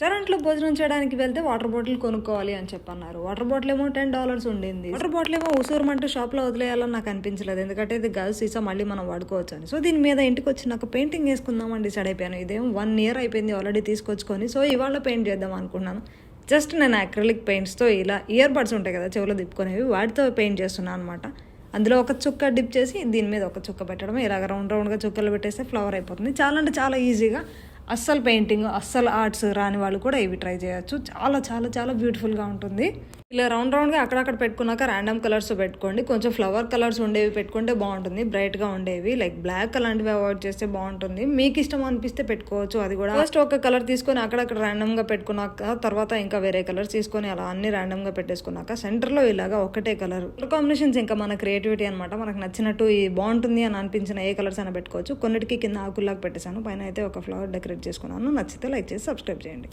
రెస్టారెంట్లో భోజనం చేయడానికి వెళ్తే వాటర్ బాటిల్ కొనుక్కోవాలి అని చెప్పన్నారు. వాటర్ బాటిల్ ఏమో $10 ఉండింది. వాటర్ బాటిల్ ఏమో ఉసూరమంటూ షాప్లో వదిలేయాలని నాకు అనిపించలేదు, ఎందుకంటే ఇది గాజు సీసా మళ్ళీ మనం వాడుకోవచ్చు అని. సో దీని మీద ఇంటికి వచ్చి నాకు పెయింటింగ్ వేసుకుందామని డిసైడ్ అయిపోయాను. ఇదేమో 1 year అయిపోయింది ఆల్రెడీ తీసుకొచ్చుకొని. సో ఇవాళ పెయింట్ చేద్దాం అనుకున్నాను. జస్ట్ నేను అక్రిలిక్ పెయింట్స్తో ఇలా ఇయర్ బడ్స్ ఉంటాయి కదా చెవులో తిప్పుకునేవి, వాటితో పెయింట్ చేస్తున్నాను అనమాట. అందులో ఒక చుక్క డిప్ చేసి దీని మీద ఒక చుక్క పెట్టడం, ఇలాగ రౌండ్గా చుక్కలు పెట్టేస్తే ఫ్లవర్ అయిపోతుంది. చాలా అంటే చాలా ఈజీగా. అస్సలు పెయింటింగ్ అస్సలు ఆర్ట్స్ రాని వాళ్ళు కూడా ఇవి ట్రై చేయొచ్చు. చాలా చాలా చాలా బ్యూటిఫుల్గా ఉంటుంది. ఇలా రౌండ్గా అక్కడక్కడ పెట్టుకున్నాక ర్యాండమ్ కలర్స్ పెట్టుకోండి. కొంచెం ఫ్లవర్ కలర్స్ ఉండేవి పెట్టుకుంటే బాగుంటుంది, బ్రైట్గా ఉండేవి. లైక్ బ్లాక్ అలాంటివి అవాయిడ్ చేస్తే బాగుంటుంది. మీకు ఇష్టం అనిపిస్తే పెట్టుకోవచ్చు. అది కూడా ఫస్ట్ ఒక కలర్ తీసుకొని అక్కడక్కడ ర్యాండమ్గా పెట్టుకున్నాక తర్వాత ఇంకా వేరే కలర్స్ తీసుకొని అలా అన్ని ర్యాండమ్గా పెట్టేసుకున్నాక సెంటర్లో ఇలాగా ఒకటే కలర్ కాంబినేషన్స్ ఇంకా మన క్రియేటివిటీ అనమాట. మనకు నచ్చినట్టు ఈ బాగుంటుంది అని అనిపించిన ఏ కలర్స్ అయినా పెట్టుకోవచ్చు. కొన్నిటికి కింద ఆకుల్లాగా పెట్టేశాను, పైన అయితే ఒక ఫ్లవర్ డెకరేట్ చేసుకున్నాను. నచ్చితే లైక్ చేసి సబ్స్క్రైబ్ చేయండి.